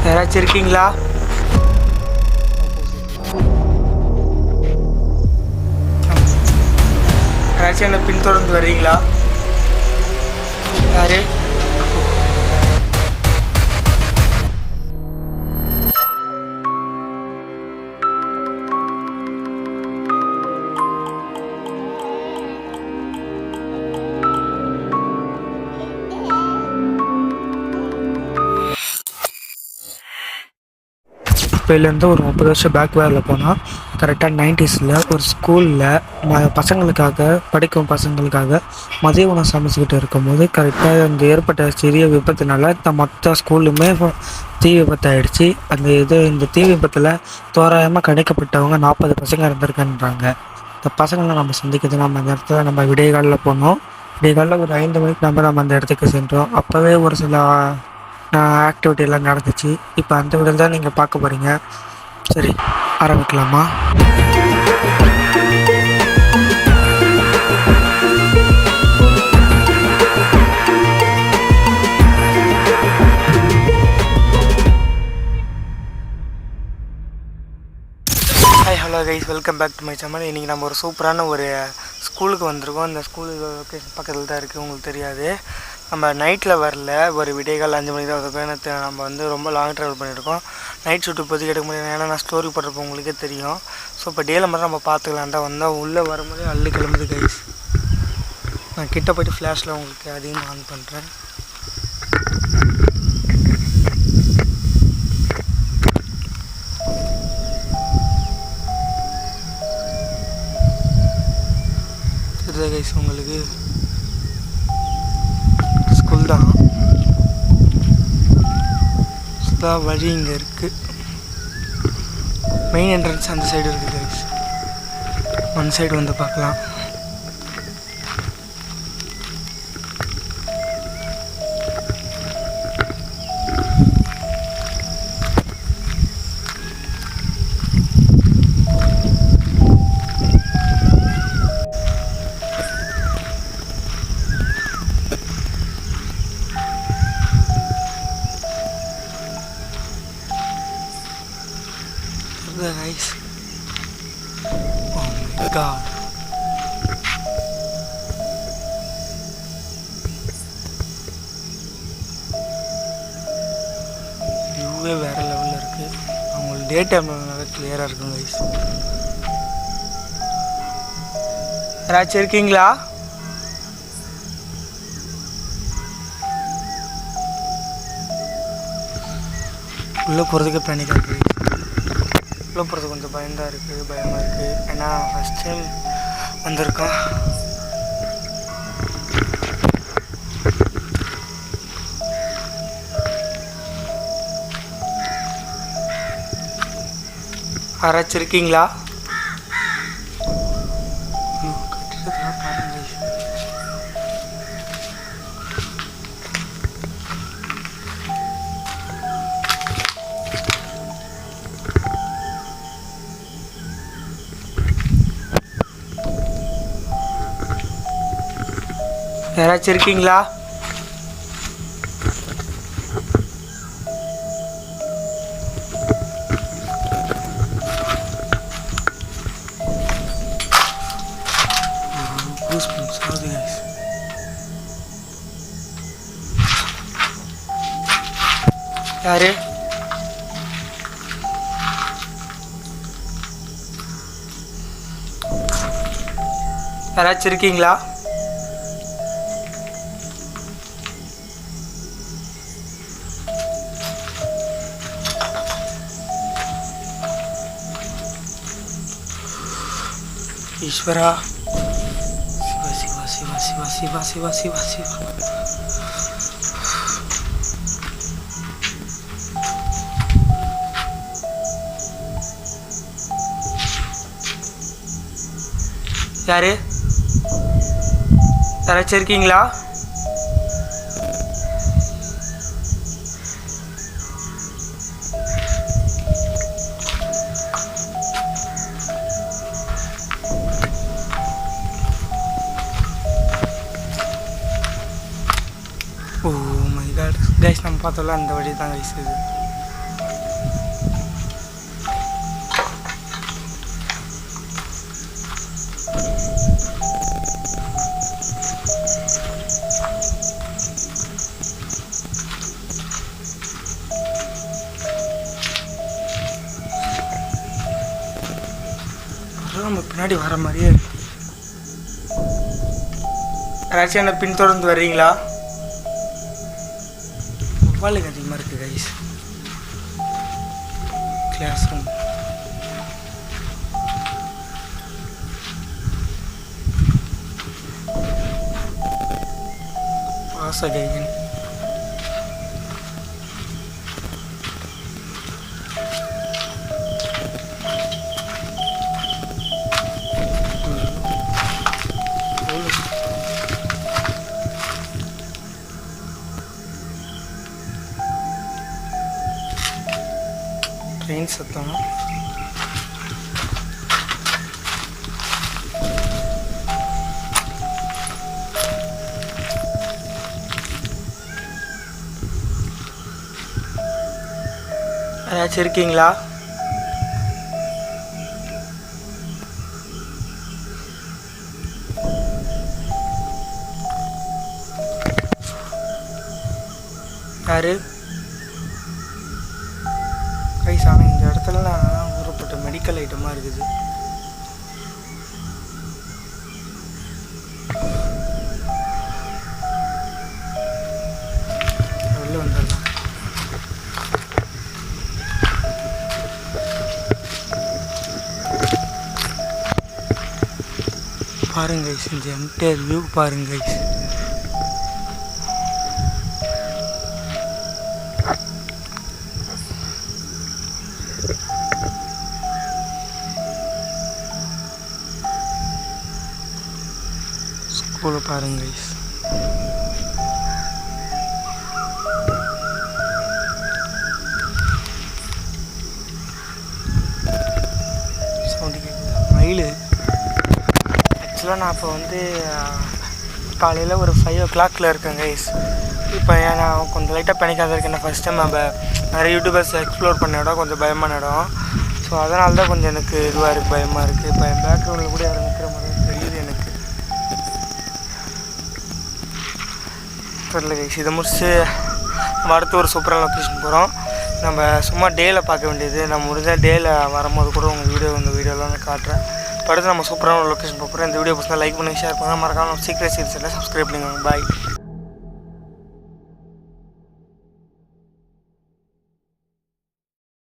யாராச்சும் இருக்கீங்களா? யாராச்சும் என்ன பின்தொடர்ந்து வர்றீங்களா? யாரு? இப்போலேருந்து ஒரு 30 வருஷம் பேக்வேர்டில் போனால் கரெக்டாக 90s ஒரு ஸ்கூலில் பசங்களுக்காக படிக்கும் பசங்களுக்காக மதிய உணவு சமைச்சிக்கிட்டு இருக்கும்போது கரெக்டாக அங்கே ஏற்பட்ட சிறிய விபத்துனால மொத்த ஸ்கூலுமே தீ விபத்தாயிடுச்சு. இந்த தீ விபத்தில் தோராயமாக கிடைக்கப்பட்டவங்க 40 பசங்க இருந்திருக்குன்றாங்க. இந்த பசங்களை நம்ம சந்திக்கிறது நம்ம அந்த இடத்துல நம்ம விடியகாலில் போனோம். விடியகாலில் ஒரு 5 மணிக்கு நம்ம அந்த இடத்துக்கு சென்றோம். அப்போவே ஒரு சில ஆக்டிவிட்டியெல்லாம் நடந்துச்சு. இப்போ அந்த வீடியோ தான் நீங்கள் பார்க்க போகிறீங்க. சரி, ஆரம்பிக்கலாமா? Hi, hello guys, welcome back to my channel. இன்றைக்கி நம்ம ஒரு சூப்பரான ஒரு ஸ்கூலுக்கு வந்திருக்கோம். இந்த ஸ்கூலு லொக்கேஷன் பக்கத்தில் தான் இருக்குது, உங்களுக்கு தெரியாது. நம்ம நைட்டில் வரல, ஒரு விடியகால் 5 மணிக்கு தான் வந்திருக்கோம். ஏன்னா நம்ம ரொம்ப லாங் ட்ராவல் பண்ணியிருக்கோம். நைட் ஷூட்டு இப்போதைக்கு எடுக்க முடியாது, ஏன்னா நான் ஸ்டோரி போடுறப்போ உங்களுக்கே தெரியும். ஸோ இப்போ டேயில் மட்டும் நம்ம பார்த்துக்கலான்டா வந்தால் உள்ளே வரும்போதே அள்ளு கிளம்புது கைஸ். நான் கிட்ட போய்ட்டு ஃப்ளாஷில் உங்களுக்கு அதையும் ஆன் பண்ணுறேன். தெரியுதா கைஸ் உங்களுக்கு? ஸ்கூல் தான். வழி இங்கே இருக்குது. மெயின் என்ட்ரன்ஸ் அந்த சைடு இருக்குது கைஸ். ஒன் சைடு வந்து பார்க்கலாம். Guys, oh my god, வியூவே வேற லெவலில் இருக்குது. அவங்களுக்கு டே டைம்ல கிளியராக இருக்கும் கைஸ். யாராச்சும் இருக்கீங்களா? உள்ளே போகிறதுக்கு பேனிக்காக இருக்குது. உள்ளே போகிறது கொஞ்சம் பயமாக இருக்குது. ஏன்னா ஃபஸ்ட் டைம் வந்திருக்கோம். யாராச்சும் இருக்கீங்களா? யாராச்சும் இருக்கீங்களா? யாரு? யாராச்சும் இருக்கீங்களா? ஈஸ்வரா, சிவா சிவா சிவா சிவா சிவா சிவா சிவா சிவா. யாரு? யாராச்சும் இருக்கீங்களா? ஓ மை காட் கைஸ், நம்ம பார்த்தோம்ல அந்த வழி தான் கைஸ் இது. நம்ம பின்னாடி வர மாதிரியே இருக்கு. யாராச்சும் என்ன பின்தொடர்ந்து வர்றீங்களா? மொபைலுக்கு அதிகமாக இருக்குது கைஸ். கிளாஸ் ரூம் வாசகையின் ட்ரெயின் சத்தம். யாராச்சும் இருக்கீங்களா? யாரு கைசான இந்த இடத்துலலாம் ஊறப்பட்ட மெடிக்கல் ஐட்டமாக இருக்குது. வெளில வந்துடலாம். பாருங்க கைஸ், இந்த என்டையர் வியூ பாருங்க கைஸ். ஸ்கூலை பாருங்க கைஸ். சவுண்டு கேட்குது, மயில். ஆக்சுவலாக நான் இப்போ வந்து காலையில் ஒரு 5 o'clock இருக்கேன் கைஸ். இப்போ நான் கொஞ்சம் லைட்டாக பனிக்காத இருக்கேன். ஃபஸ்ட் டைம் நம்ம நிறைய யூடியூபர்ஸ் எக்ஸ்ப்ளோர் பண்ண இடம் கொஞ்சம் பயமான இடம். ஸோ அதனால தான் கொஞ்சம் எனக்கு இதுவாக இருக்குது, பயமாக இருக்குது. இப்போ என் பேக்ரவுண்டில் கூட யாரும் நிற்கிற மாதிரி தெரியுது எனக்கு. தெரியல கைஸ். இதை முடிச்சு நம்ம அடுத்து ஒரு சூப்பரான லொக்கேஷன் போகிறோம். நம்ம சும்மா டேயில் பார்க்க வேண்டியது. நம்ம முடிஞ்சால் டேயில் வரும்போது கூட உங்கள் வீடியோலாம் நான் காட்டுறேன். அடுத்து நம்ம சூப்பரான ஒரு லொக்கேஷன் போகிறோம். இந்த வீடியோ பிடிச்சா லைக் பண்ணி ஷேர் பண்ணுங்கள். மறக்காம சீக்கிரம் சீரிஸில் சப்ஸ்கிரைப் பண்ணிக்கோங்க. பாய்.